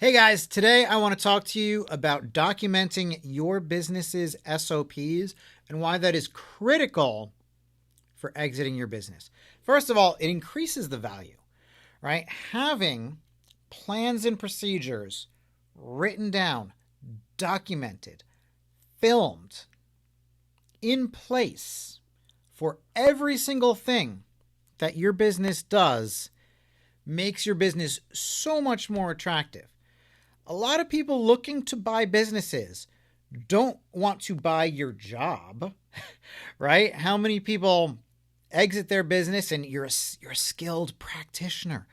Hey guys, today I want to talk to you about documenting your business's SOPs and why that is critical for exiting your business. First of all, it increases the value, right? Having plans and procedures written down, documented, filmed, in place for every single thing that your business does makes your business so much more attractive. A lot of people looking to buy businesses don't want to buy your job, right? How many people exit their business and you're a skilled practitioner,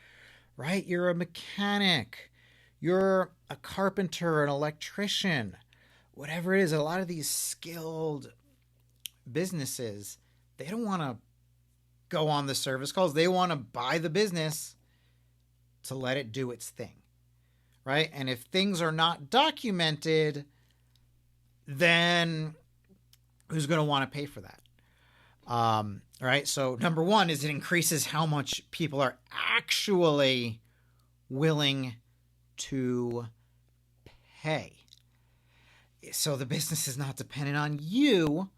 right? You're a mechanic, you're a carpenter, an electrician, whatever it is. A lot of these skilled businesses, they don't want to go on the service calls. They want to buy the business to let it do its thing. Right? And if things are not documented, then who's going to want to pay for that? Right? So number one is it increases how much people are actually willing to pay. So the business is not dependent on you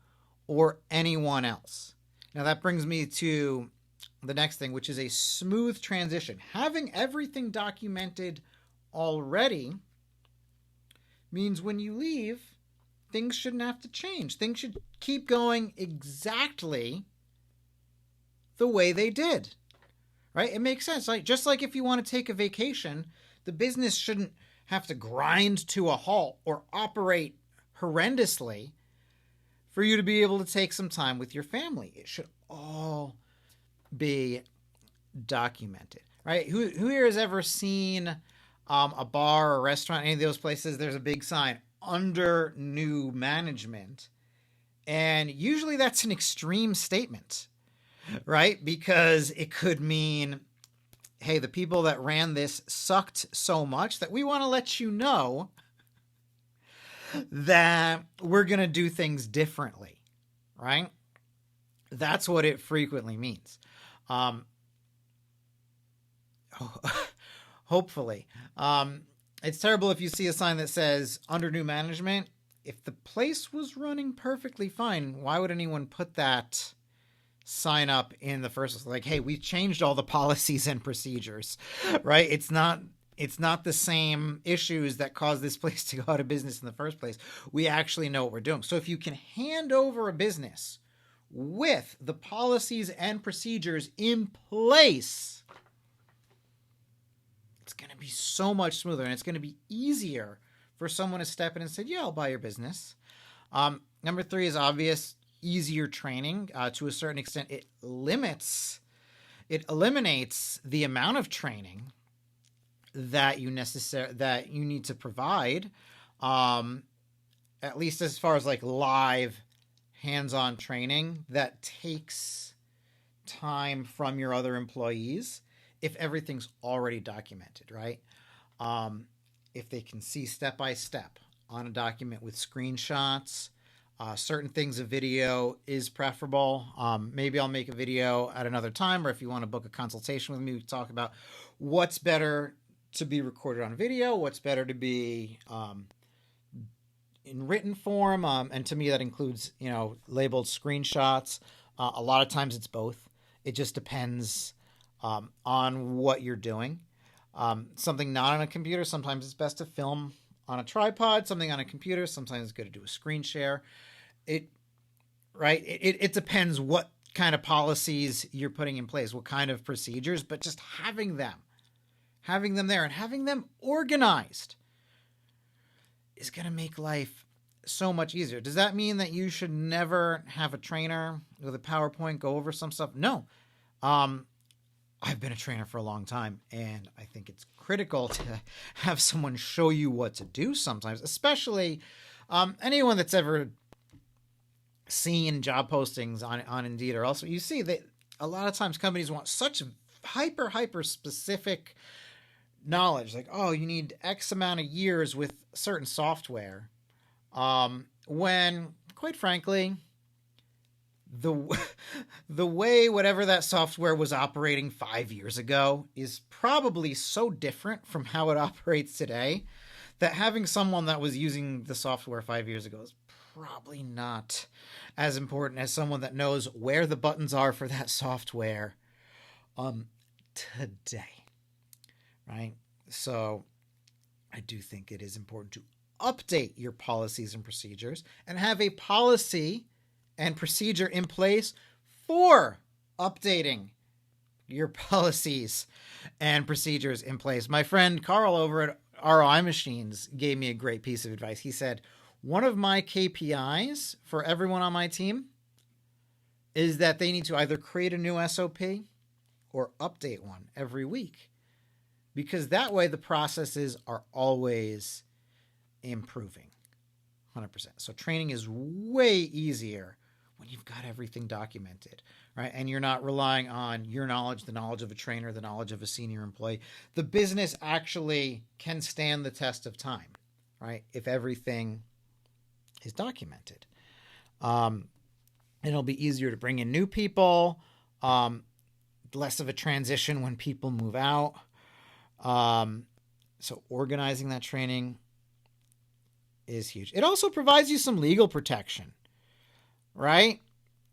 or anyone else. Now that brings me to the next thing, which is a smooth transition. Having everything documented already means when you leave, things shouldn't have to change. Things should keep going exactly the way they did, right? It makes sense. Like just like if you want to take a vacation, the business shouldn't have to grind to a halt or operate horrendously for you to be able to take some time with your family. It should all be documented, right? Who here has ever seen a bar or a restaurant, any of those places, there's a big sign under new management. And usually that's an extreme statement, right? Because it could mean, hey, the people that ran this sucked so much that we want to let you know that we're going to do things differently, right? That's what it frequently means. Hopefully. It's terrible if you see a sign that says under new management. If the place was running perfectly fine, why would anyone put that sign up in the first place? Like, hey, we've changed all the policies and procedures, right? It's not the same issues that caused this place to go out of business in the first place. We actually know what we're doing. So if you can hand over a business with the policies and procedures in place, it's going to be so much smoother and it's going to be easier for someone to step in and say, yeah, I'll buy your business. Number three is obvious, easier training. To a certain extent, it eliminates the amount of training that you need to provide, at least as far as like live hands-on training that takes time from your other employees. If everything's already documented, right? If they can see step by step on a document with screenshots, certain things a video is preferable. Maybe I'll make a video at another time, or if you want to book a consultation with me, we can talk about what's better to be recorded on video, what's better to be in written form, and to me that includes, labeled screenshots. A lot of times it's both. It just depends on what you're doing. Something not on a computer, sometimes it's best to film on a tripod. Something on a computer, sometimes it's good to do a screen share. It depends what kind of policies you're putting in place, what kind of procedures, but just having them there and having them organized is going to make life so much easier. Does that mean that you should never have a trainer with a PowerPoint go over some stuff? No. I've been a trainer for a long time, and I think it's critical to have someone show you what to do sometimes, especially anyone that's ever seen job postings on Indeed or also, you see that a lot of times companies want such hyper specific knowledge, like, oh, you need X amount of years with certain software, when, quite frankly, the the way whatever that software was operating 5 years ago is probably so different from how it operates today that having someone that was using the software 5 years ago is probably not as important as someone that knows where the buttons are for that software today, right? So I do think it is important to update your policies and procedures and have a policy and procedure in place for updating your policies and procedures in place. My friend Carl over at ROI Machines gave me a great piece of advice. He said, one of my KPIs for everyone on my team is that they need to either create a new SOP or update one every week, because that way the processes are always improving 100%. So training is way easier when you've got everything documented, right? And you're not relying on your knowledge, the knowledge of a trainer, the knowledge of a senior employee. The business actually can stand the test of time, right? If everything is documented. It'll be easier to bring in new people, less of a transition when people move out. So organizing that training is huge. It also provides you some legal protection, right?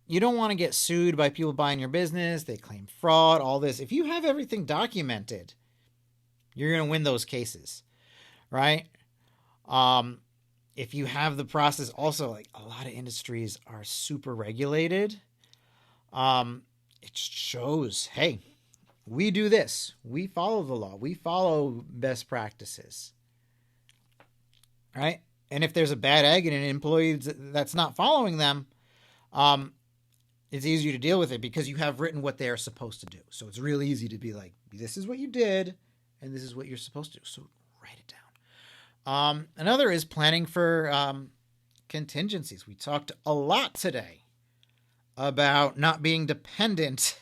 You don't want to get sued by people buying your business. They claim fraud, all this. If you have everything documented, you're going to win those cases, right? If you have the process, also, like, a lot of industries are super regulated. It shows, hey, we do this. We follow the law. We follow best practices, right? And if there's a bad egg in an employee that's not following them, it's easier to deal with it because you have written what they are supposed to do. So it's really easy to be like, this is what you did, and this is what you're supposed to do. So write it down. Another is planning for contingencies. We talked a lot today about not being dependent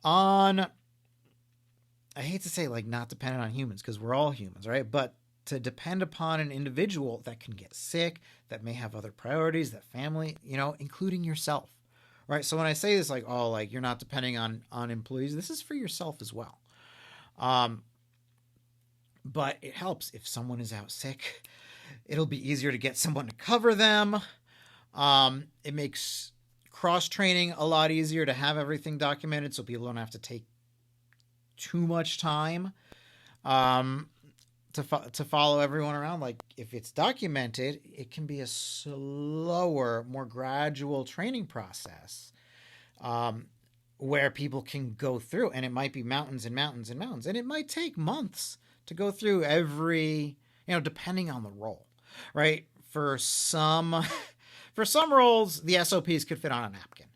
on, I hate to say, like, not dependent on humans, because we're all humans, right? But to depend upon an individual that can get sick, that may have other priorities, that family, including yourself, right? So when I say this, like, oh, like, you're not depending on employees, this is for yourself as well. But it helps if someone is out sick. It'll be easier to get someone to cover them. It makes cross-training a lot easier to have everything documented so people don't have to take too much time to follow everyone around. Like, if it's documented, it can be a slower, more gradual training process where people can go through, and it might be mountains and mountains and mountains, and it might take months to go through every, depending on the role, right? For some roles, the SOPs could fit on a napkin,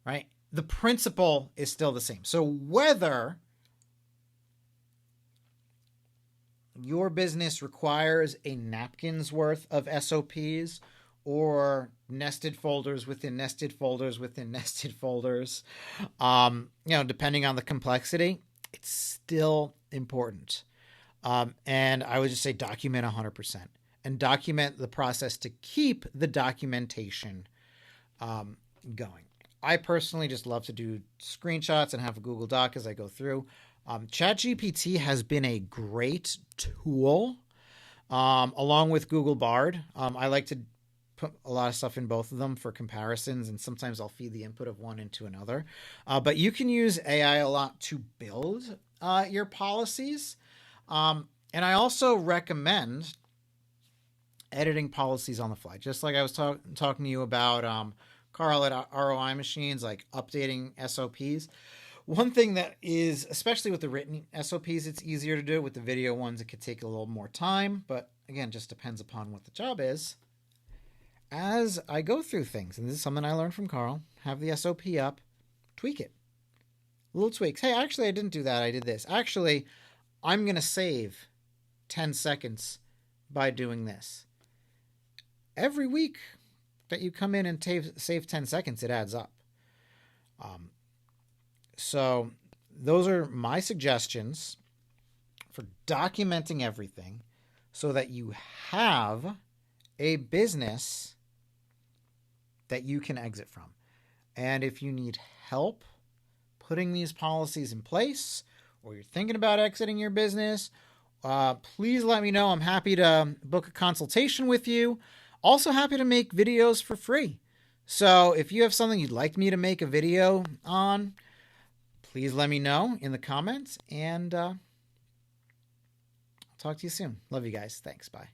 right? The principle is still the same. So whether your business requires a napkin's worth of SOPs or nested folders within nested folders within nested folders, depending on the complexity, it's still important. And I would just say document 100%. And document the process to keep the documentation going. I personally just love to do screenshots and have a Google Doc as I go through. ChatGPT has been a great tool, along with Google Bard. I like to put a lot of stuff in both of them for comparisons, and sometimes I'll feed the input of one into another. But you can use AI a lot to build your policies. And I also recommend editing policies on the fly, just like I was talking to you about Carl at ROI Machines, like updating SOPs. One thing that is, especially with the written SOPs, it's easier to do. With the video ones, it could take a little more time, but again, just depends upon what the job is. As I go through things, and this is something I learned from Carl, have the SOP up, tweak it. Little tweaks. Hey, actually, I didn't do that. I did this. Actually, I'm going to save 10 seconds by doing this. Every week that you come in and save 10 seconds, it adds up. So those are my suggestions for documenting everything so that you have a business that you can exit from. And if you need help putting these policies in place, or you're thinking about exiting your business, please let me know. I'm happy to book a consultation with you. Also happy to make videos for free. So if you have something you'd like me to make a video on, please let me know in the comments, and I'll talk to you soon. Love you guys. Thanks. Bye.